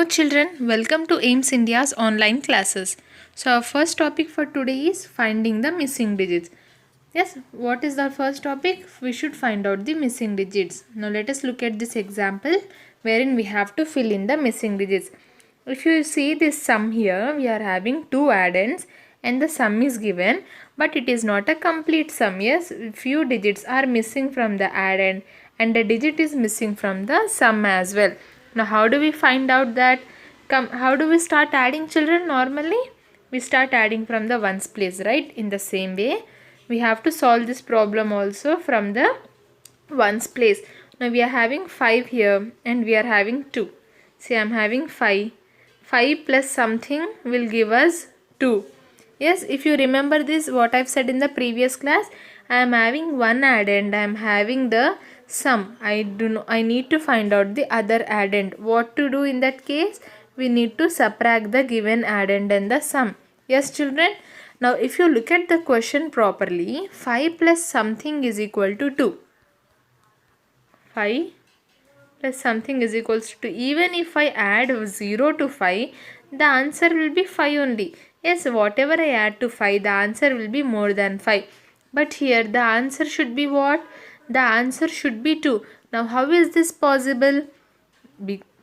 Hello children, welcome to AIMS India's online classes. So our first topic for today is finding the missing digits. Yes, what is the first topic? We should find out the missing digits. Now let us look at this example wherein we have to fill in the missing digits. If you see this sum here, we are having two addends and the sum is given, but it is not a complete sum. Yes, few digits are missing from the addend and a digit is missing from the sum as well. Now how do we find out that? How do we start adding, children? Normally we start adding from the ones place, right? In the same way we have to solve this problem also from the ones place. Now we are having 5 here and we are having 2. See, I am having 5. 5 plus something will give us 2. Yes, if you remember this, what I've said in the previous class, I am having one addend, I am having the sum. I need to find out the other addend. What to do in that case? We need to subtract the given addend and the sum. Yes, children. Now if you look at the question properly, 5 plus something is equal to 2. 5 plus something is equals to 2. Even if I add 0 to 5, the answer will be 5 only. Yes, whatever I add to 5, the answer will be more than 5. But here the answer should be what? The answer should be 2. Now how is this possible?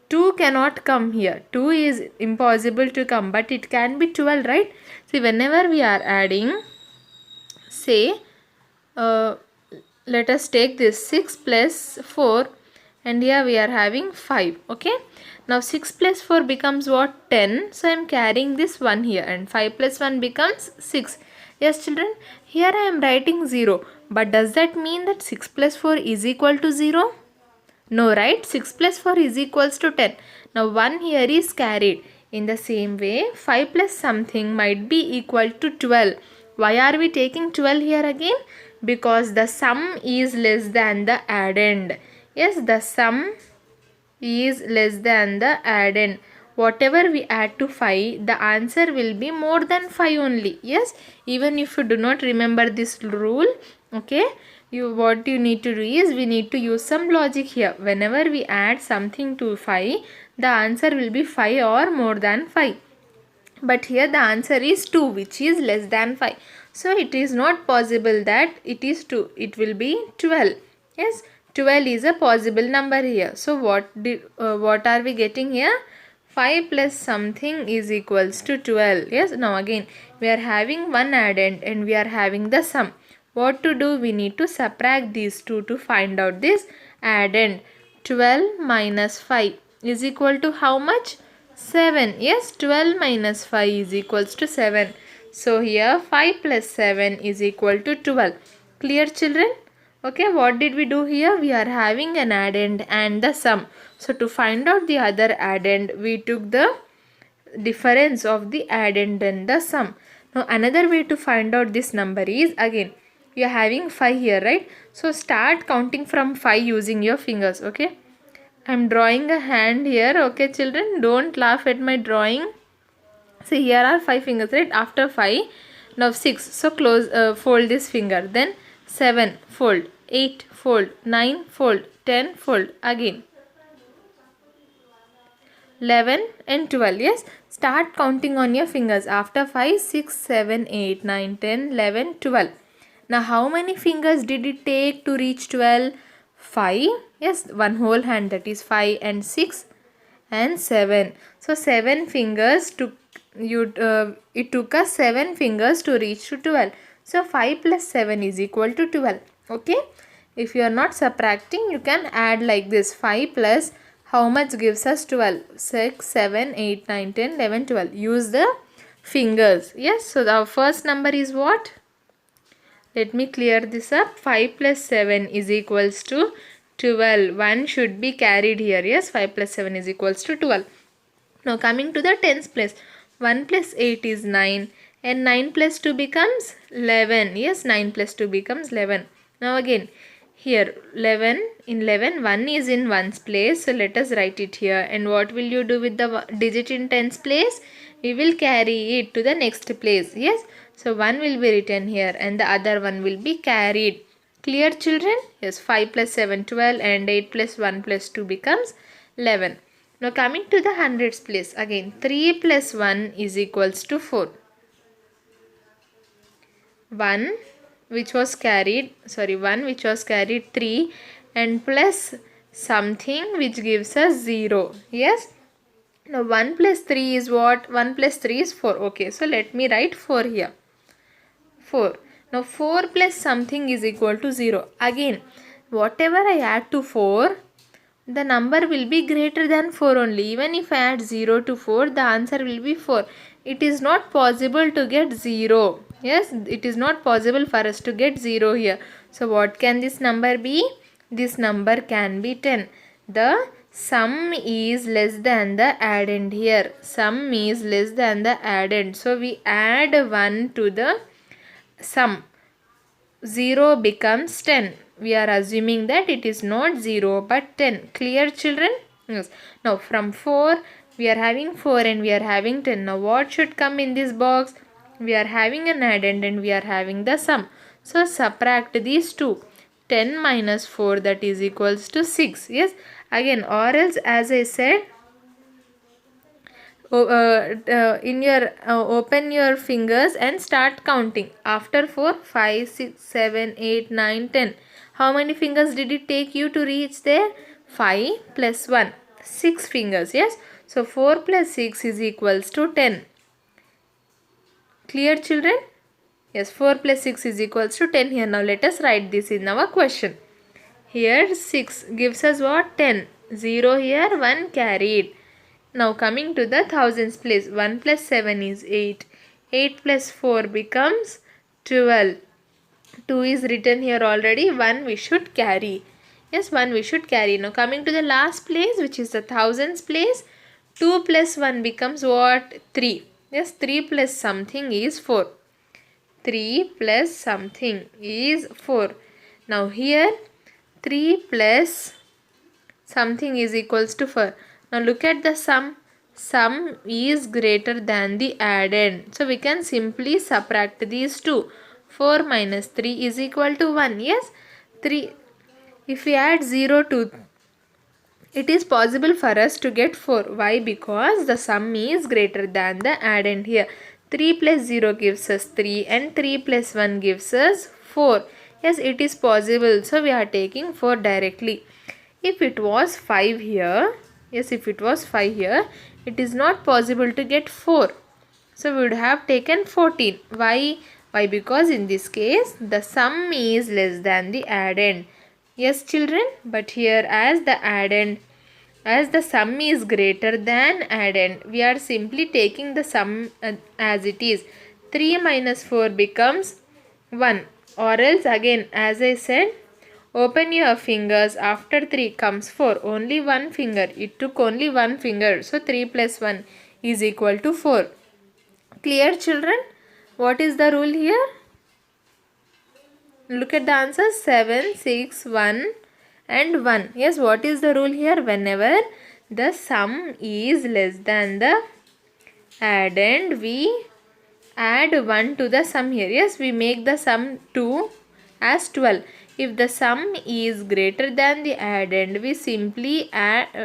2 cannot come here. 2 is impossible to come, but it can be 12, right? See, whenever we are adding, say, let us take this 6 plus 4 and here we are having 5. Okay, now 6 plus 4 becomes what? 10. So I am carrying this 1 here and 5 plus 1 becomes 6. Yes, children, here I am writing 0, but does that mean that 6 plus 4 is equal to 0? No, right? 6 plus 4 is equals to 10. Now 1 here is carried. In the same way, 5 plus something might be equal to 12. Why are we taking 12 here again? Because the sum is less than the addend. Yes, the sum is less than the addend. Whatever we add to 5, the answer will be more than 5 only. Yes, even if you do not remember this rule, okay, what you need to do is we need to use some logic here. Whenever we add something to 5, the answer will be 5 or more than 5. But here the answer is 2, which is less than 5. So it is not possible that it is 2. It will be 12. Yes, 12 is a possible number here. So what are we getting here? 5 plus something is equals to 12. Yes, now again we are having one addend and we are having the sum. What to do? We need to subtract these two to find out this addend. 12 minus 5 is equal to how much? 7. Yes, 12 minus 5 is equals to 7. So here 5 plus 7 is equal to 12. Clear, children? Okay, what did we do here? We are having an addend and the sum. So to find out the other addend, we took the difference of the addend and the sum. Now another way to find out this number is, again, we are having 5 here, right? So start counting from 5 using your fingers, okay? I am drawing a hand here, okay children? Don't laugh at my drawing. So here are 5 fingers, right? After 5, now 6. So fold this finger. Then 7, fold. 8, fold. 9, fold. 10, fold. Again. 11 and 12. Yes, start counting on your fingers. After 5, 6, 7, 8, 9, 10, 11, 12. Now how many fingers did it take to reach 12? 5. Yes, one whole hand, that is 5 and 6 and 7. So 7 fingers took it took us 7 fingers to reach to 12. So 5 plus 7 is equal to 12. Okay, if you are not subtracting, you can add like this. 5 plus how much gives us 12? 6, 7, 8, 9, 10, 11, 12. Use the fingers. Yes, so the first number is what? Let me clear this up. 5 plus 7 is equals to 12. 1 should be carried here. Yes, 5 plus 7 is equals to 12. Now coming to the tens place. 1 plus 8 is 9 and 9 plus 2 becomes 11. Yes, 9 plus 2 becomes 11. Now again, here 11, in 11, 1 is in ones place. So let us write it here. And what will you do with the digit in tens place? We will carry it to the next place. Yes, so 1 will be written here and the other one will be carried. Clear, children? Yes, 5 plus 7, 12 and 8 plus 1 plus 2 becomes 11. Now coming to the hundreds place, again 3 plus 1 is equals to 4. 1 which was carried 3 and plus something which gives us 0. Yes. Now 1 plus 3 is what? 1 plus 3 is 4. Okay, so let me write 4 here. 4. Now 4 plus something is equal to 0. Again, whatever I add to 4, the number will be greater than 4 only. Even if I add 0 to 4, the answer will be 4. It is not possible to get 0. Yes, it is not possible for us to get 0 here. So what can this number be? This number can be 10. The sum is less than the addend here. Sum is less than the addend. So we add 1 to the sum. 0 becomes 10. We are assuming that it is not 0 but 10. Clear, children? Yes. Now from 4 we are having 4 and we are having 10. Now what should come in this box? We are having an addend and we are having the sum. So subtract these two. 10 minus 4, that is equals to 6. Yes. Again, or else as I said, open your fingers and start counting. After 4, 5, 6, 7, 8, 9, 10. How many fingers did it take you to reach there? 5 plus 1. 6 fingers. Yes. So 4 plus 6 is equals to 10. Clear, children? Yes, 4 plus 6 is equals to 10 here. Now let us write this in our question. Here 6 gives us what? 10. 0 here, 1 carried. Now coming to the thousands place, 1 plus 7 is 8. 8 plus 4 becomes 12. 2 is written here already, 1 we should carry. Yes, 1 we should carry. Now coming to the last place, which is the thousands place, 2 plus 1 becomes what? 3. Yes, 3 plus something is 4. 3 plus something is 4. Now here 3 plus something is equals to 4. Now look at the sum. Sum is greater than the addend. So we can simply subtract these two. 4 minus 3 is equal to 1. Yes. 3. If we add 0 to, it is possible for us to get 4. Why? Because the sum is greater than the addend here. 3 plus 0 gives us 3 and 3 plus 1 gives us 4. Yes, it is possible. So we are taking 4 directly. If it was 5 here, yes, if it was 5 here, it is not possible to get 4. So we would have taken 14. Why? Why? Because in this case, the sum is less than the addend. Yes, children, but here as the sum is greater than addend, we are simply taking the sum as it is. 3 minus 4 becomes 1. Or else again, as I said, open your fingers. After 3 comes 4. Only one finger. It took only one finger. So 3 plus 1 is equal to 4. Clear, children? What is the rule here? Look at the answers. 7, 6, 1 and 1. Yes, what is the rule here? Whenever the sum is less than the addend, we add 1 to the sum here. Yes, we make the sum 2 as 12. If the sum is greater than the addend, we simply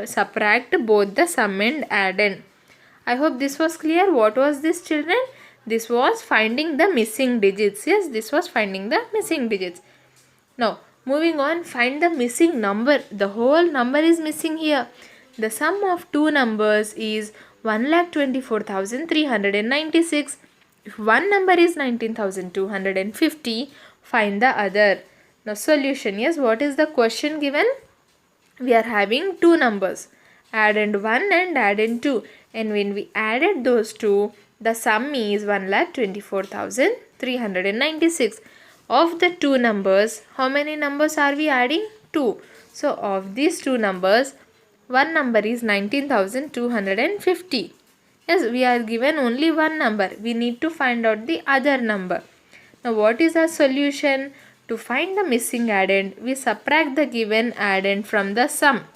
subtract both the sum and addend. I hope this was clear. What was this, children? This was finding the missing digits. Yes, this was finding the missing digits. Now, moving on, find the missing number. The whole number is missing here. The sum of two numbers is 1,24,396. If one number is 19,250, find the other. Now, solution. Yes, what is the question given? We are having two numbers, addend 1 and addend 2. And when we added those two, the sum is 1,24,396. Of the two numbers, how many numbers are we adding? 2. So, of these two numbers, one number is 19,250. Yes, we are given only one number. We need to find out the other number. Now, what is our solution? To find the missing addend, we subtract the given addend from the sum.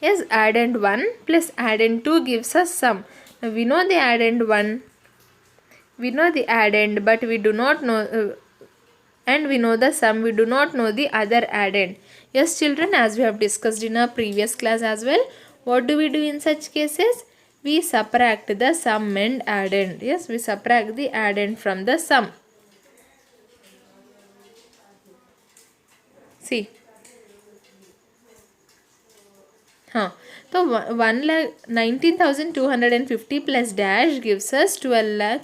Yes, addend 1 plus addend 2 gives us sum. Now, we know the addend 1. We know the addend, but we do not know, and we know the sum. We do not know the other addend. Yes, children, as we have discussed in our previous class as well, What do we do in such cases? We subtract the sum and addend. Yes, we subtract the addend from the sum. See. So 19,250 plus dash gives us 12 lakh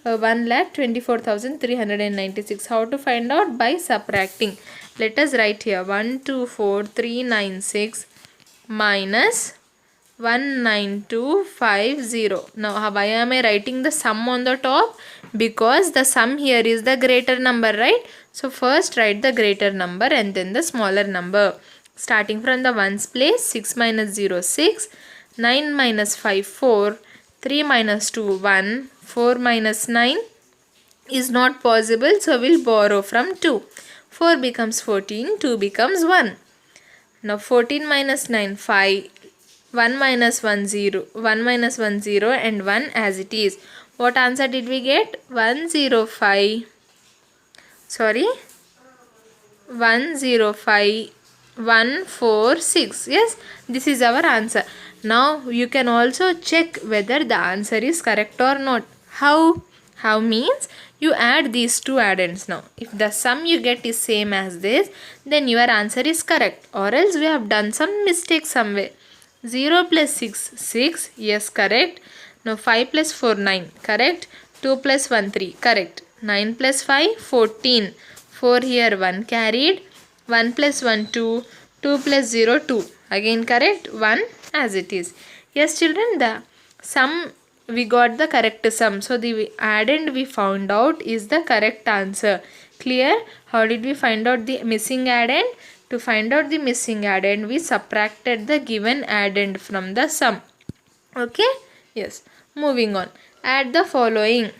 1,24,396. How to find out? By subtracting. Let us write here 124,396 minus 19250. Now why am I writing the sum on the top? Because the sum here is the greater number, right? So first write the greater number and then the smaller number. Starting from the ones place, 6 minus 0 6, 9 minus 5 4, 3 minus 2 1, 4 minus 9 is not possible, so we'll borrow from 2. 4 becomes 14, 2 becomes 1. Now 14 minus 9 5, 1 minus 1 0, 1 minus 1 0 and 1 as it is. What answer did we get? 105. Sorry. 105 146. Yes, this is our answer. Now you can also check whether the answer is correct or not. How means you add these two addends. Now if the sum you get is same as this, then your answer is correct, or else we have done some mistake somewhere. 0 plus 6 6. Yes, correct. Now 5 plus 4 9. Correct. 2 plus 1 3. Correct. 9 plus 5 14. 4 here 1 carried. 1 plus 1 2, 2 plus 0 2. Again correct, 1 as it is. Yes children, the sum we got the correct sum. So the addend we found out is the correct answer. Clear? How did we find out the missing addend? To find out the missing addend, we subtracted the given addend from the sum. Okay? Yes. Moving on. Add the following.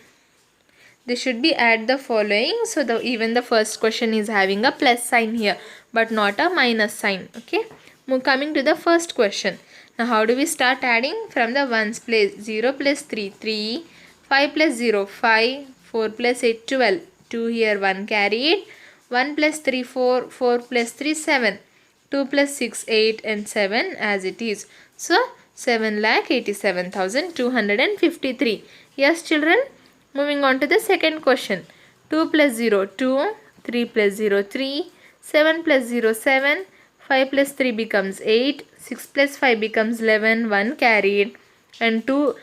This should be add the following. So even the first question is having a plus sign here, but not a minus sign. Okay. Coming to the first question. Now how do we start adding? From the ones place. 0 plus 3 3, 5 plus 0 5, 4 plus 8 12. 2 here 1 carried. 1 plus 3 4, 4 plus 3 7. 2 plus 6 8 and 7 as it is. So 7,87,253. Yes children. Moving on to the second question. 2 plus 0 2, 3 plus 0 3, 7 plus 0 7, 5 plus 3 becomes 8, 6 plus 5 becomes 11, 1 carried, and 1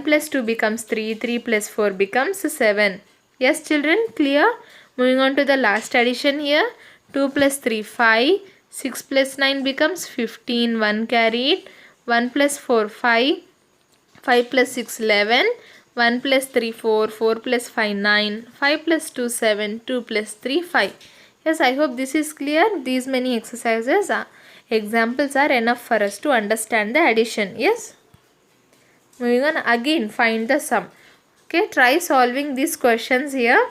plus 2 becomes 3, 3 plus 4 becomes 7. Yes children, clear? Moving on to the last addition here. 2 plus 3 5, 6 plus 9 becomes 15, 1 carried, 1 plus 4 5, 5 plus 6 11, 1 plus 3 4, 4 plus 5 9, 5 plus 2 7, 2 plus 3 5. Yes, I hope this is clear. These many exercises examples are enough for us to understand the addition. Yes. Moving on, again find the sum. Okay, try solving these questions here.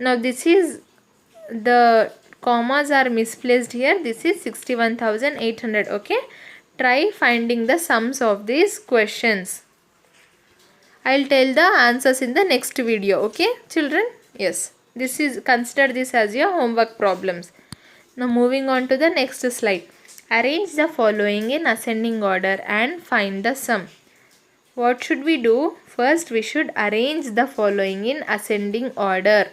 Now this is the commas are misplaced here. This is 61,800. Okay, try finding the sums of these questions. I'll tell the answers in the next video. Okay children? Yes, this is, consider this as your homework problems. Now moving on to the next slide. Arrange the following in ascending order and find the sum. What should we do? First we should arrange the following in ascending order.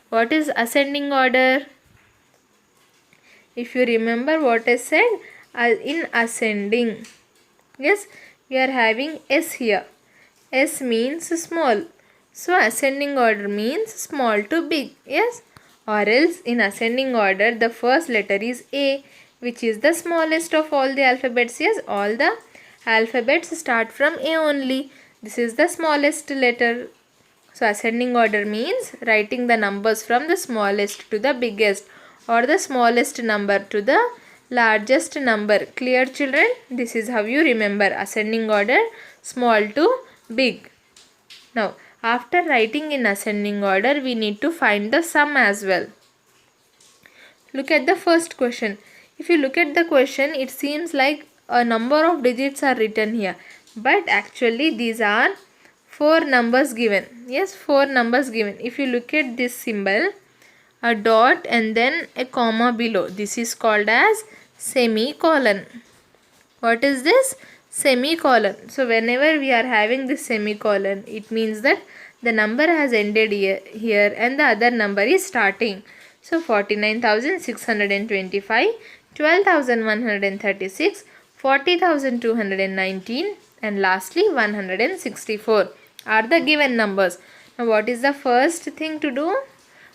What is ascending order? If you remember what I said, in ascending. Yes, we are having S here. S means small. So ascending order means small to big. Yes. Or else in ascending order the first letter is A, which is the smallest of all the alphabets. Yes. All the alphabets start from A only. This is the smallest letter. So ascending order means writing the numbers from the smallest to the biggest, or the smallest number to the largest number. Clear children? This is how you remember ascending order, small to big. Now after writing in ascending order, we need to find the sum as well. Look at the first question. If you look at the question, it seems like a number of digits are written here, but actually these are 4 numbers given. Yes, 4 numbers given. If you look at this symbol, a dot and then a comma below, this is called as semicolon. What is this? semicolon. So whenever we are having this semicolon, it means that the number has ended here and the other number is starting. So 49,625, 12,136, 40,219 and lastly 164 are the given numbers. Now what is the first thing to do?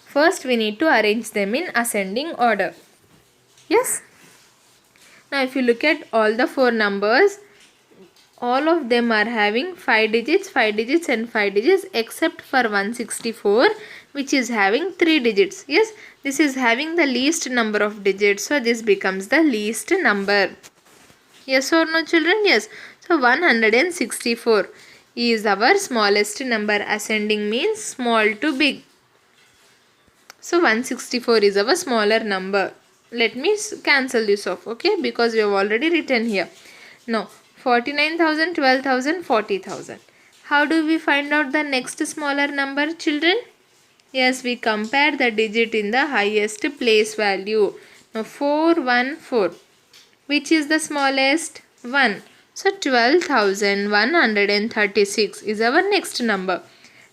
First we need to arrange them in ascending order. Yes. Now if you look at all the four numbers, all of them are having 5 digits, 5 digits and 5 digits except for 164 which is having 3 digits. Yes, this is having the least number of digits. So this becomes the least number. Yes or no children? Yes. So 164 is our smallest number. Ascending means small to big. So 164 is our smaller number. Let me cancel this off, okay, because we have already written here. Now 49,000, 12,000, 40,000. How do we find out the next smaller number, children? Yes, we compare the digit in the highest place value. Now 414. Which is the smallest? 1. So 12,136 is our next number.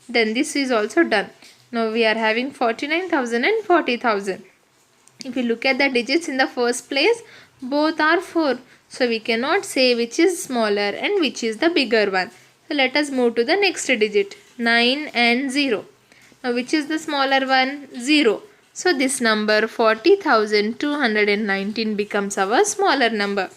Then this is also done. Now we are having 49,000 and 40,000. If you look at the digits in the first place, both are 4. So we cannot say which is smaller and which is the bigger one. So let us move to the next digit, 9 and 0. Now which is the smaller one? 0. So this number 40,219 becomes our smaller number.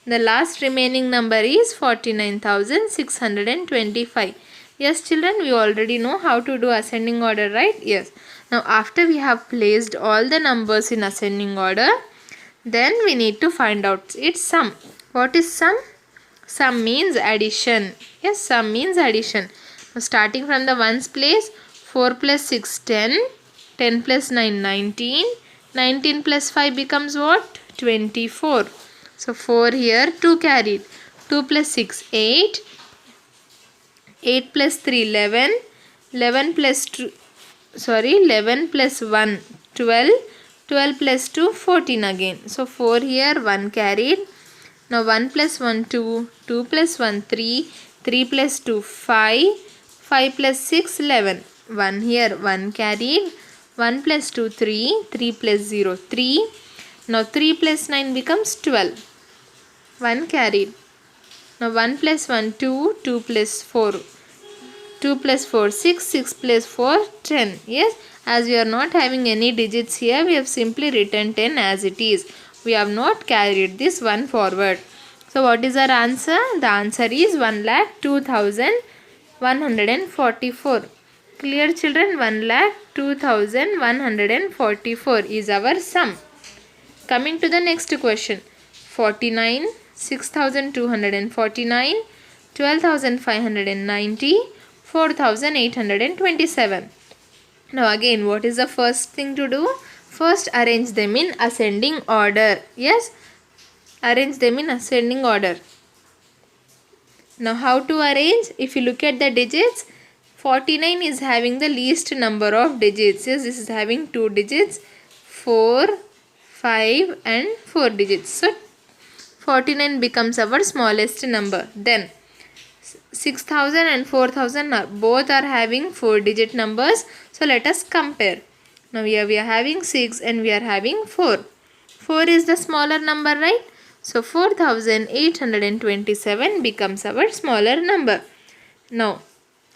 The last remaining number is 49,625. Yes children, we already know how to do ascending order, right? Yes. Now after we have placed all the numbers in ascending order, then we need to find out its sum. What is sum? Sum means addition. Yes, sum means addition. Now starting from the ones place, 4 plus 6, 10. 10 plus 9, 19. 19 plus 5 becomes what? 24. So 4 here, 2 carried. 2 plus 6, 8. 8 plus 3, 11. 11 plus 2, 11 plus 1, 12. 12 plus 2, 14 again. So 4 here, 1 carried. Now 1 plus 1, 2. 2 plus 1, 3. 3 plus 2, 5. 5 plus 6, 11. 1 here, 1 carried. 1 plus 2, 3. 3 plus 0, 3. Now 3 plus 9 becomes 12. 1 carried. Now 1 plus 1, 2. 2 plus 4. 2 plus 4, 6. 6 plus 4, 10. Yes, as we are not having any digits here, we have simply written 10 as it is. We have not carried this one forward. So what is our answer? The answer is 1,02,144. Clear children? 1,02,144 is our sum. Coming to the next question. 49, 6,249, 12,590, 4,827. Now again, what is the first thing to do? First arrange them in ascending order. Yes, arrange them in ascending order. Now how to arrange? If you look at the digits, 49 is having the least number of digits. Yes, this is having 2 digits, 4, 5 and 4 digits. So 49 becomes our smallest number. Then 6,000 and 4,000 both are having 4 digit numbers. So let us compare. Now here we are having 6 and we are having 4. 4 is the smaller number, right? So 4,827 becomes our smaller number. Now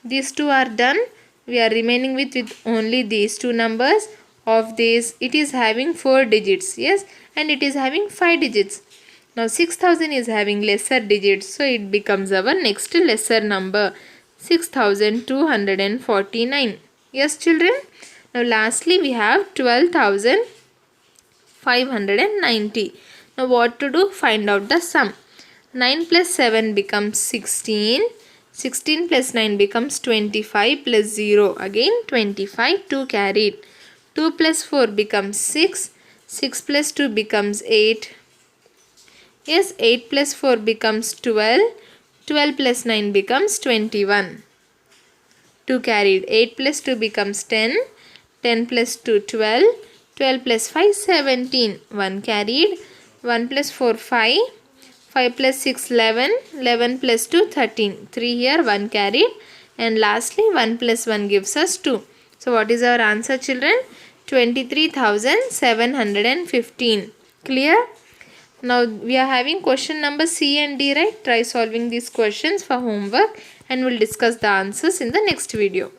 these two are done. We are remaining with only these two numbers. Of this, it is having 4 digits. Yes, and it is having 5 digits. Now 6,000 is having lesser digits. So it becomes our next lesser number, 6,249. Yes children. Now lastly we have 12,590. Now what to do? Find out the sum. 9 plus 7 becomes 16. 16 plus 9 becomes 25 plus 0. Again 25, 2 carried. 2 plus 4 becomes 6. 6 plus 2 becomes 8. Yes, 8 plus 4 becomes 12. 12 plus 9 becomes 21. 2 carried. 8 plus 2 becomes 10. 10 plus 2, 12. 12 plus 5, 17. 1 carried. 1 plus 4, 5. 5 plus 6, 11. 11 plus 2, 13. 3 here, 1 carried. And lastly, 1 plus 1 gives us 2. So what is our answer, children? 23,715. Clear? Now we are having question number C and D, right? Try solving these questions for homework and we'll discuss the answers in the next video.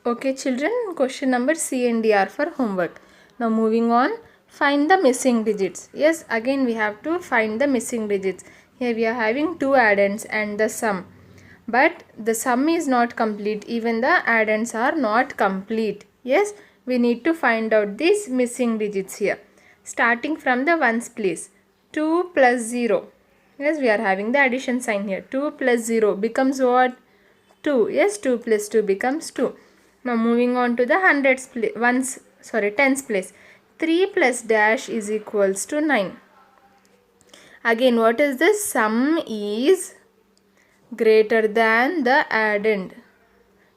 Okay children, question number C and D are for homework. Now moving on, find the missing digits. Yes, again we have to find the missing digits. Here we are having two addends and the sum. But the sum is not complete, even the addends are not complete. Yes, we need to find out these missing digits here. Starting from the ones place, 2 plus 0. Yes, we are having the addition sign here. 2 plus 0 becomes what? 2. Yes, 2 plus 2 becomes 2. Now moving on to the tens place. 3 plus dash is equals to 9. Again, what is this? Sum is greater than the addend.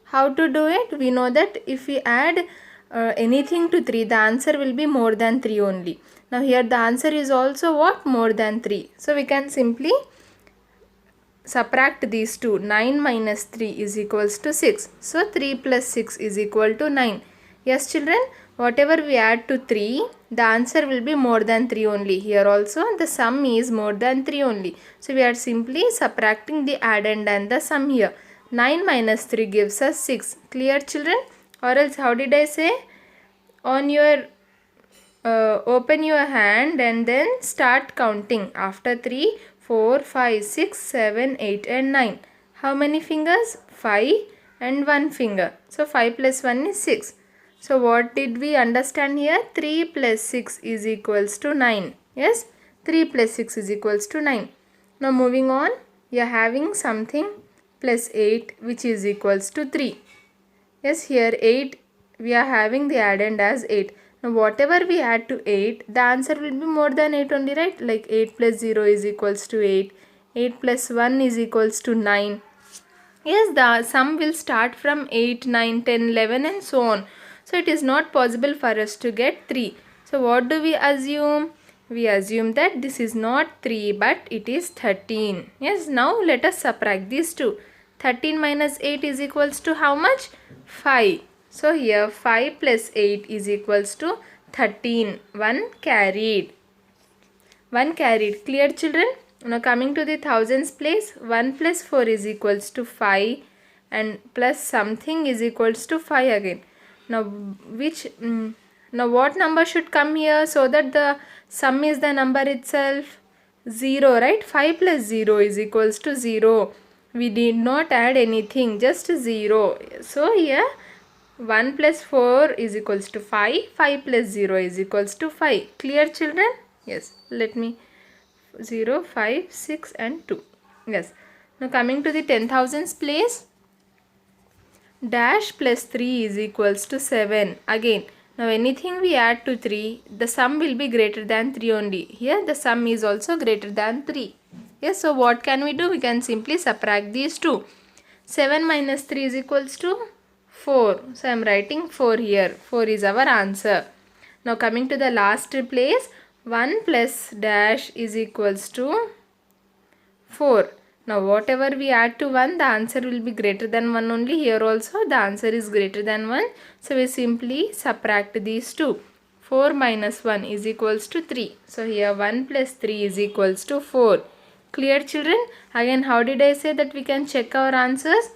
How to do it? We know that if we add anything to 3, the answer will be more than 3 only. Now here the answer is also what? More than 3. So we can simply subtract these two. 9 minus 3 is equals to 6. So 3 plus 6 is equal to 9. Yes children, whatever we add to 3, the answer will be more than 3 only. Here also the sum is more than 3 only. So we are simply subtracting the addend and the sum here. 9 minus 3 gives us 6. Clear children? Or else how did I say? On your open your hand and then start counting. After 3, 4, 5, 6, 7, 8 and 9. How many fingers? 5 and 1 finger. So 5 plus 1 is 6. So what did we understand here? 3 plus 6 is equals to 9. Yes, 3 plus 6 is equals to 9. Now moving on, you are having something plus 8 which is equals to 3. Yes, here 8 we are having the addend as 8. Now whatever we add to 8, the answer will be more than 8 only, right? Like 8 plus 0 is equals to 8. 8 plus 1 is equals to 9. Yes, the sum will start from 8, 9, 10, 11 and so on. So it is not possible for us to get 3. So what do we assume? We assume that this is not 3 but it is 13. Yes, now let us subtract these two. 13 minus 8 is equals to how much? 5. So here 5 plus 8 is equals to 13. 1 carried. 1 carried. Clear children? Now coming to the thousands place, 1 plus 4 is equals to 5 and plus something is equals to 5 again. Now now what number should come here so that the sum is the number itself? 0, right? 5 plus 0 is equals to 0. We did not add anything, just 0. So here 1 plus 4 is equals to 5. 5 plus 0 is equals to 5. Clear children? Yes. Let me 0, 5, 6 and 2. Yes. Now coming to the 10,000s place. Dash plus 3 is equals to 7. Again. Now anything we add to 3, the sum will be greater than 3 only. Here the sum is also greater than 3. Yes. So what can we do? We can simply subtract these two. 7 minus 3 is equals to 4. So I am writing 4 here. 4 is our answer. Now coming to the last place, 1 plus dash is equals to 4. Now whatever we add to 1, the answer will be greater than 1 only. Here also the answer is greater than 1. So we simply subtract these two. 4 minus 1 is equals to 3. So here 1 plus 3 is equals to 4. Clear children? Again, how did I say that we can check our answers?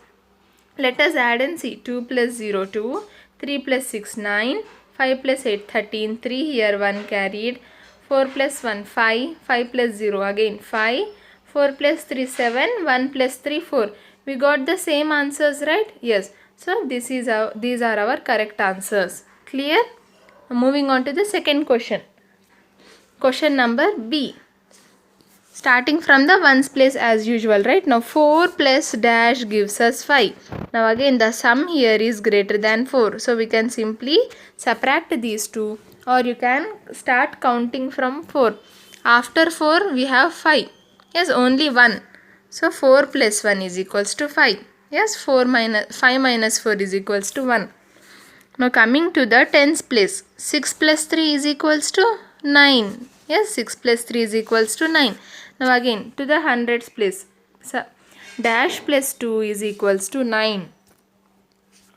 Let us add and see. 2 plus 0, 2. 3 plus 6, 9. 5 plus 8, 13. 3 here 1 carried. 4 plus 1, 5. 5 plus 0 again 5. 4 plus 3, 7. 1 plus 3, 4. We got the same answers, right? Yes. So these are our correct answers. Clear? Moving on to the second question. Question number B. Starting from the ones place as usual, right? Now 4 plus dash gives us 5. Now again the sum here is greater than 4. So we can simply subtract these two, or you can start counting from 4. After 4 we have 5. Yes, only 1. So 4 plus 1 is equals to 5. Yes, 5 minus 4 is equals to 1. Now coming to the tens place. 6 plus 3 is equals to 9. Yes, 6 plus 3 is equals to 9. Now again to the hundreds place. So, dash plus 2 is equals to 9.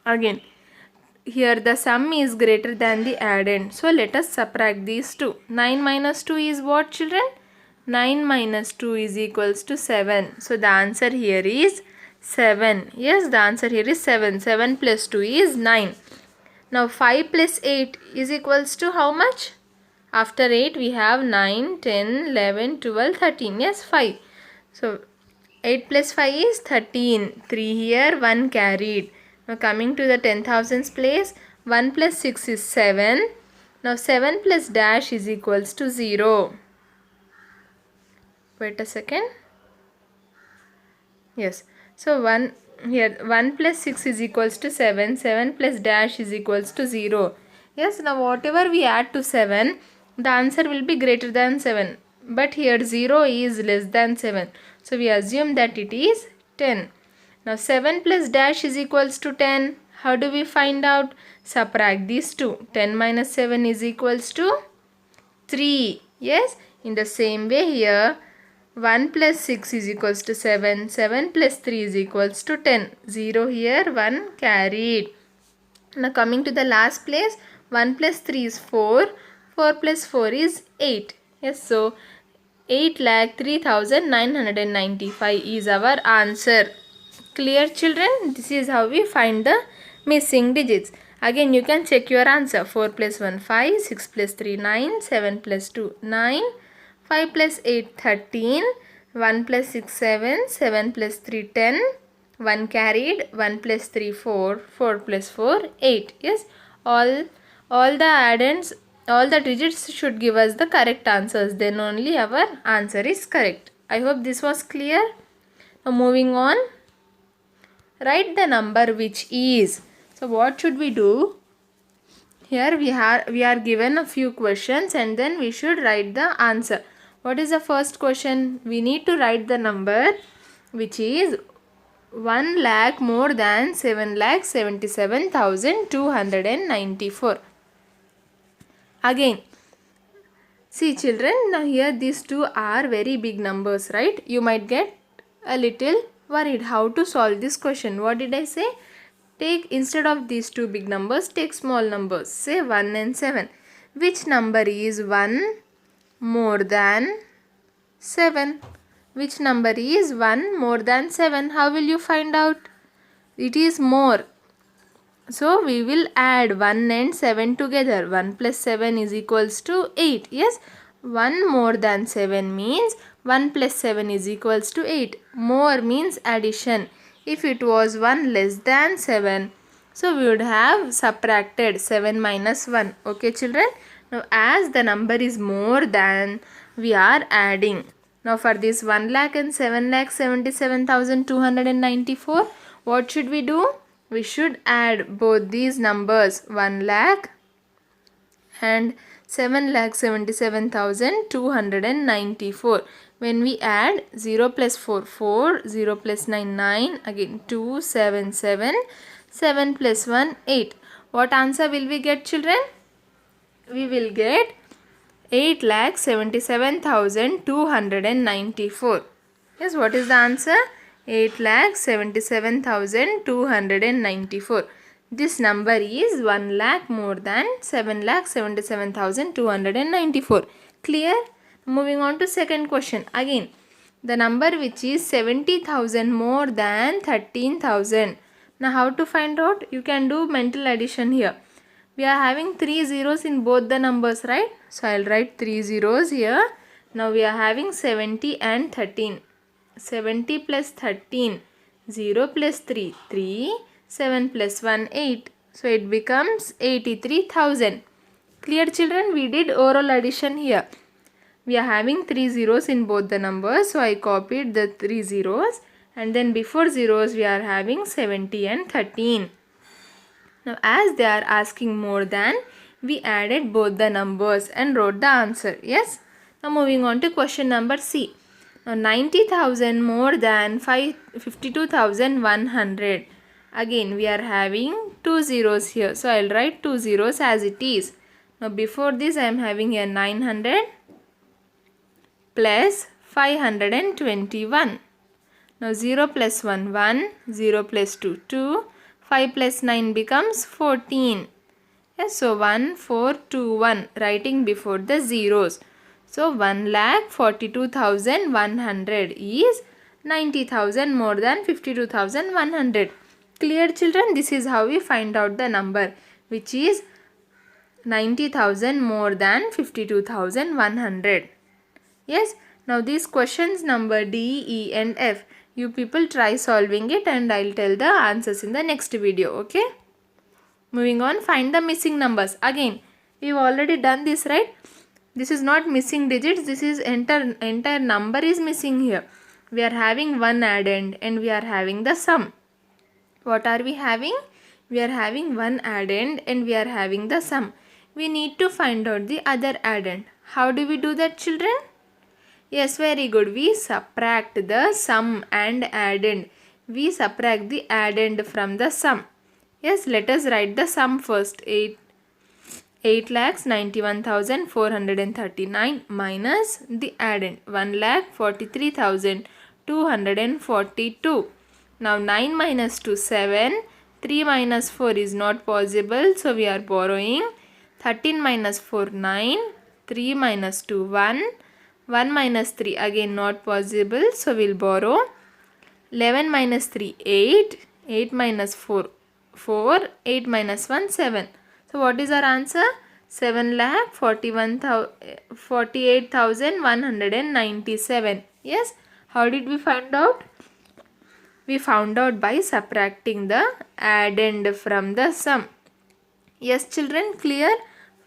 Again here the sum is greater than the addend. So let us subtract these two. 9 minus 2 is what, children? 9 minus 2 is equals to 7. So the answer here is 7. Yes, the answer here is 7. 7 plus 2 is 9. Now 5 plus 8 is equals to how much? After 8 we have 9, 10, 11, 12, 13. Yes, 5. So 8 plus 5 is 13. 3 here, 1 carried. Now coming to the 10,000s place, 1 plus 6 is 7. Now 7 plus dash is equals to 0. Wait a second. Yes. So 1 here 1 plus 6 is equals to 7. 7 plus dash is equals to 0. Yes, now whatever we add to 7, the answer will be greater than 7. But here 0 is less than 7. So we assume that it is 10. Now 7 plus dash is equals to 10. How do we find out? Subtract these two. 10 minus 7 is equals to 3. Yes, in the same way here 1 plus 6 is equals to 7. 7 plus 3 is equals to 10. 0 here, 1 carried. Now coming to the last place, 1 plus 3 is 4. 4 plus 4 is 8. Yes, so 8,03,995 is our answer. Clear, children? This is how we find the missing digits. Again you can check your answer. 4 plus 1 5, 6 plus 3 9, 7 plus 2 9, 5 plus 8 13, 1 plus 6 7, 7 plus 3 10, 1 carried, 1 plus 3 4, 4 plus 4 8. Yes, all the addends, all the digits should give us the correct answers. Then only our answer is correct. I hope this was clear. Now moving on. Write the number which is. So what should we do? Here we are given a few questions and then we should write the answer. What is the first question? We need to write the number which is 1 lakh more than 7,77,294. Again, see children, now here these two are very big numbers, right? You might get a little worried how to solve this question. What did I say? Take, instead of these two big numbers, take small numbers. Say 1 and 7. Which number is 1 more than 7? Which number is 1 more than 7? How will you find out? It is more. So we will add 1 and 7 together. 1 plus 7 is equals to 8. Yes, 1 more than 7 means 1 plus 7 is equals to 8. More means addition. If it was 1 less than 7, so we would have subtracted 7 minus 1. Okay children? Now as the number is more than, we are adding. Now for this 1 lakh and 7,77,294, what should we do? We should add both these numbers, 1 lakh and 7,77,294. When we add 0 plus 4, 4, 0 plus 9, 9, again 2, 7, 7, 7 plus 1, 8. What answer will we get, children? We will get 8,77,294. Yes, what is the answer? 8,77,294. This number is 1 lakh more than 7,77,294. Clear? Moving on to second question. Again, the number which is 70,000 more than 13,000. Now how to find out? You can do mental addition here. We are having 3 zeros in both the numbers, right? So I'll write 3 zeros here. Now we are having 70 and 13. 70 plus 13, 0 plus 3, 3, 7 plus 1, 8. So it becomes 83,000. Clear children? We did oral addition here. We are having 3 zeros in both the numbers. So I copied the 3 zeros. And then before zeros we are having 70 and 13. Now as they are asking more than, we added both the numbers and wrote the answer. Yes. Now moving on to question number C. Now 90,000 more than 52,100. Again we are having 2 zeros here. So I'll write 2 zeros as it is. Now before this I am having here 900 plus 521. Now 0 plus 1, 1, 0 plus 2, 2, 5 plus 9 becomes 14. Yes, so 1421 writing before the zeros. So 1,42,100 is 90,000 more than 52,100. Clear children? This is how we find out the number, which is 90,000 more than 52,100. Yes, now these questions number D, E and F. You people try solving it and I'll tell the answers in the next video. Okay. Moving on, find the missing numbers. Again, we've already done this, right? This is not missing digits. This is entire number is missing here. We are having one addend and we are having the sum. What are we having? We are having one addend and we are having the sum. We need to find out the other addend. How do we do that, children? Yes, very good. We subtract the sum and addend. We subtract the addend from the sum. Yes, let us write the sum first. 8,91,439 minus the addend 1,43,242. Now 9 minus 2, 7. 3 minus 4 is not possible, so we are borrowing. 13 minus 4, 9. 3 minus 2, 1. 1 minus 3 again not possible, so we'll borrow. 11 minus 3, 8. 8 minus 4, 4. 8 minus 1, 7. So what is our answer? 7,48,197. Yes. How did we find out? We found out by subtracting the addend from the sum. Yes, children, clear?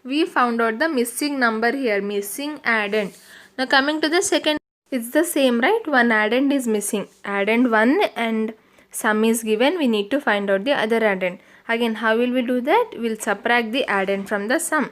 We found out the missing number here, missing addend. Now coming to the second, it's the same, right? One addend is missing. Addend 1 and sum is given. We need to find out the other addend. Again, how will we do that? We'll subtract the addend from the sum.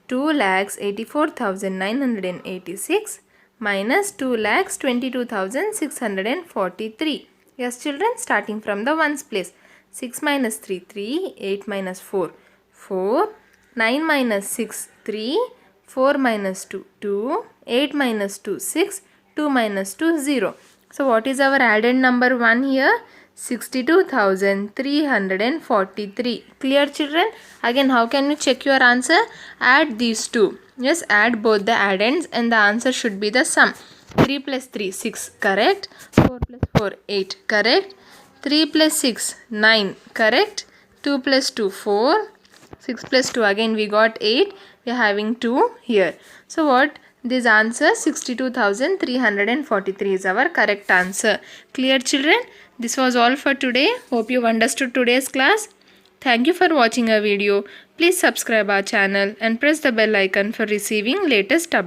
2,84,986 minus 2,22,643. Yes, children, starting from the ones place. 6 minus 3, 3. 8 minus 4, 4. 9 minus 6, 3. 4 minus 2, 2. 8 minus 2, 6. 2 minus 2, 0. So what is our addend number 1 here? 62,343. Clear, children? Again, how can you check your answer? Add these two. Yes, add both the addends and the answer should be the sum. 3 plus 3, 6. Correct. 4 plus 4, 8. Correct. 3 plus 6, 9. Correct. 2 plus 2, 4. 6 plus 2, again we got 8. We are having 2 here. So what? This answer 62,343 is our correct answer. Clear, children? This was all for today. Hope you understood today's class. Thank you for watching our video. Please subscribe our channel and press the bell icon for receiving latest updates.